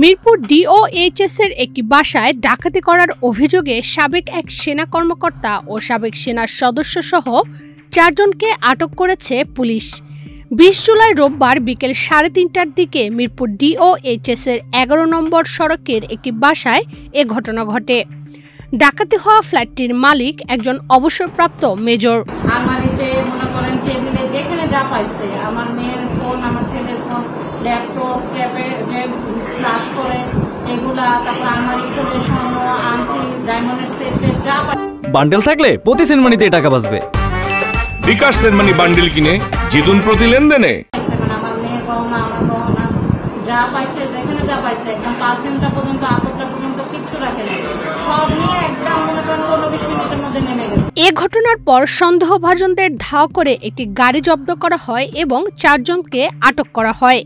Mirpur DOHS এর একটি বাসায় ডাকাতি করার অভিযোগে সাবেক এক সেনা কর্মকর্তা ও সাবেক সেনার সদস্য সহ ৪ জনকে আটক করেছে পুলিশ। ২০ জুলাই রোববার বিকেল ৩:৩০টার দিকে মিরপুর ডিওএইচএস এর ১১ নম্বর সড়কের একটি বাসায় এ ঘটনা ঘটে। ডাকাতি হওয়া ফ্ল্যাটটির মালিক একজন অবসরপ্রাপ্ত মেজর। আমারিতে মনে করেন টেবিলে যেখানে যা পাইছে, আমার মেয়ের ফোন, আমার ছেলের ফোন, ল্যাপটপ, ট্যাবে যে ফ্লাশ করে এগুলা, তারপর আমারি খুলে স্বর্ণ, আংটি, ডায়মন্ডের সেট যা বান্ডেল থাকলে প্রতি সেনমানিতে টাকা বাঁচবে। বিকাশ সেনমানি বান্ডেল কিনে জিতুন প্রতি লেনদেনে। আমার মেয়ের গহনা, আমার গহনা যা পাইছে, যেখানে যা পাইছে, একদম পারফিউমটা পর্যন্ত, আতরটা পর্যন্ত কিচ্ছু রাখে নাই, সব নিয়ে একদম মনে করেন ১৫-২০ মিনিটের মধ্যে নেমে গেছে। এ ঘটনার পর সন্দেহভাজনদের ধাওয়া করে একটি গাড়ি জব্দ করা হয় এবং ৪ জনকে আটক করা হয়,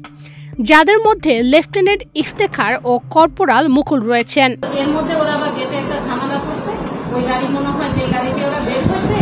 যাদের মধ্যে লেফটেন্যান্ট ইফতেখার ও কর্পোরাল মুকুল রয়েছেন। এর মধ্যে ওরা আবার গেটে একটা ঝামেলা করছে, ওই গাড়ি মনে হয় যে গাড়িতে ওরা বের হয়েছে,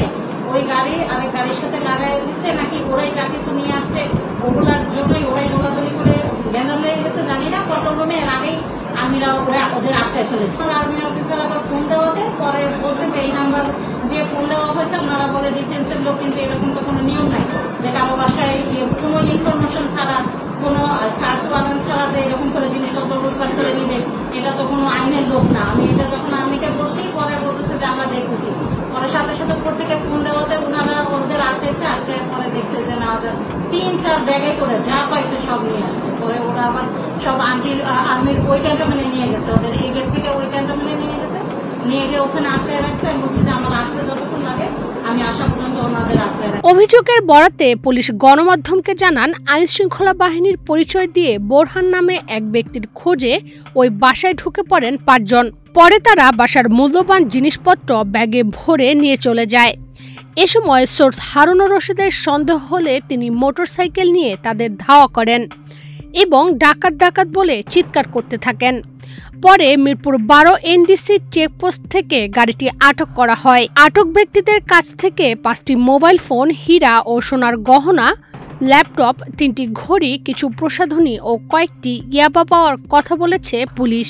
ওই গাড়ি আরেক গাড়ির সাথে লাগাই দিচ্ছে, নাকি ওরাই যা কিছু নিয়ে আসছে ওগুলার জন্যই ওরাই দৌড়াদৌড়ি করে গ্যাঞ্জাম হয়ে গেছে, জানি না। কন্ট্রোল রুমে এর আগেই আর্মিরা ওদের আটকায় ফেলেছে। আর্মি অফিসার আবার ফোন দেওয়াতে পরে বলছেন যে এই নাম্বার দিয়ে ফোন দেওয়া হয়েছে, ওনারা বলে ডিফেন্সের লোক, কিন্তু এরকম তো কোনো নিয়ম নাই যে কারো বাসায় কোনো ইনফরমেশন ছাড়া, কোনো সার্চ ওয়ারেন্ট ছাড়া যে এরকম করে জিনিসপত্র লুটপাট করে নিবে, এটা তো কোনো আইনের লোক না। আমি এটা যখন আর্মিকে বলছি, পরে বলতেছে যে আমরা দেখতেছি, পরে সাথে সাথে উপর থেকে ফোন দেওয়াতে ওনারা ওদের আটকেছে, আটকে পরে দেখছে যে না, ৩-৪ ব্যাগে করে যা পাইছে সব নিয়ে আসছে। পরে ওরা আবার সব আর্মির ওই ক্যান্টনমেন্টে নিয়ে গেছে, ওদের এই গেট থেকে ওই ক্যান্টনমেন্টে নিয়ে গেছে, নিয়ে গিয়ে ওখানে আটকে রাখছে। আমি বলছি যে আমার আসতে যতক্ষণ লাগে আমি আসা পর্যন্ত ওনাদের আটকে রাখছি। অভিযোগের বরাতে পুলিশ গণমাধ্যমকে জানান, আইনশৃঙ্খলা বাহিনীর পরিচয় দিয়ে বোরহান নামে এক ব্যক্তির খোঁজে ওই বাসায় ঢুকে পড়েন ৫ জন। পরে তারা বাসার মূল্যবান জিনিসপত্র ব্যাগে ভরে নিয়ে চলে যায়। এ সময় সোর্স হারুনুর রশিদের সন্দেহ হলে তিনি মোটরসাইকেল নিয়ে তাদের ধাওয়া করেন এবং ডাকাত ডাকাত বলে চিৎকার করতে থাকেন। পরে মিরপুর ১২ এনডিসি চেকপোস্ট থেকে গাড়িটি আটক করা হয়। আটক ব্যক্তিদের কাছ থেকে ৫টি মোবাইল ফোন, হীরা ও সোনার গহনা, ল্যাপটপ, ৩টি ঘড়ি, কিছু প্রসাধনী ও কয়েকটি ইয়াবা পাওয়ার কথা বলেছে পুলিশ।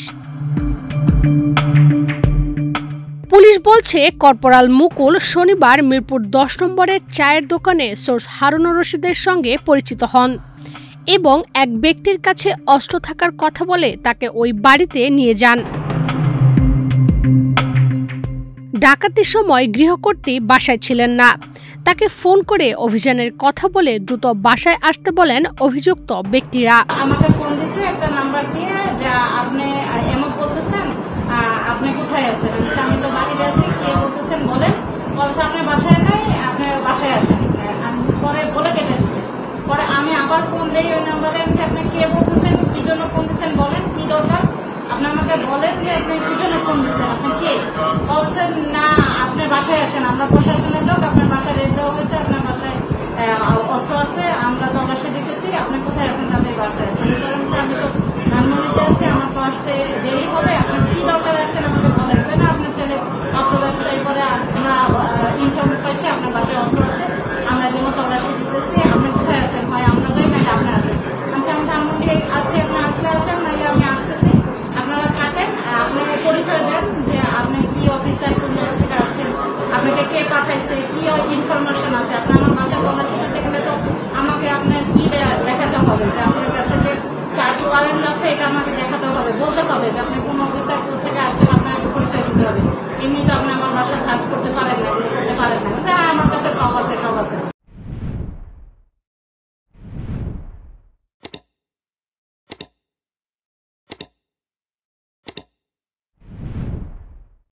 পুলিশ বলছে, কর্পোরাল মুকুল শনিবার মিরপুর ১০ নম্বরের চায়ের দোকানে সোর্স হারুনুর রশিদের সঙ্গে পরিচিত হন এবং এক ব্যক্তির কাছে অস্ত্র থাকার কথা বলে তাকে ওই বাড়িতে নিয়ে যান। ডাকাতির সময় গৃহকর্ত্রী বাসায় ছিলেন না। তাকে ফোন করে অভিযানের কথা বলে দ্রুত বাসায় আসতে বলেন অভিযুক্ত ব্যক্তিরা। আমাকে ফোন দিছে একটা নাম্বার দিয়ে, যে আপনি এমন বলতেছেন, আপনি কোথায় আছেন? আমি তো বাড়িতে আছি। কে বলতেছেন বলেন? বলছে আপনি বাসায় নাই, আপনার বাসায় আসেন। পরে বলে কেটে দিচ্ছে। পরে আমি আবার ফোন দিই ওই নাম্বারে, আমি আপনি কে বলতেছেন, কি জন্য ফোন দিচ্ছেন বলেন, কি দরকার, আপনি আমাকে বলেন যে আপনি কি জন্য ফোন দিচ্ছেন, আপনি কে? বলছেন না, আপনার বাসায় আসেন, আমরা প্রশাসনের লোক, আপনার বাসায় রেট দেওয়া হয়েছে, আপনার বাসায় অস্ত্র আছে, আমরা তল্লাশি দিতেছি, আপনি কোথায় আছেন? তাদের বাসায় আছেন। আমি তো ধানমন্ডিতে আছি, আমার তো আসতে দেরি হবে, আপনার কি দরকার আছেন আমাকে বলেন। না, আপনার ছেলে অস্ত্র ব্যবসায়ী করে, আমরা ইনফর্ম পাইছি আপনার বাসায় অস্ত্র আছে, আমরা যেমন তল্লাশি দিতেছি, আপনি কোথায় আছেন? হয় আমরা যাই, নাকি আপনি আসেন। আমি ধানমন্ডি আছি, আপনি আসলে আসেন, নাহলে আমি আসতেছি, আপনারা থাকেন, আপনি পরিচয় দেন যে আপনি কি অফিসার, কোন থেকে আসছেন, আপনাকে কে পাঠাইছে, কি ইনফরমেশন আছে। আপনি আমার বাসায় তল্লাশি করতে গেলে তো আমাকে আপনার কি দেখাতে হবে, যে আপনার কাছে যে সার্চ ওয়ারেন্ট আছে এটা আমাকে দেখাতে হবে, বলতে হবে যে আপনি কোন অফিসার থেকে আসছেন, আপনাকে পরিচয় দিতে হবে। এমনি তো আপনি আমার বাসায় সার্চ করতে পারেন।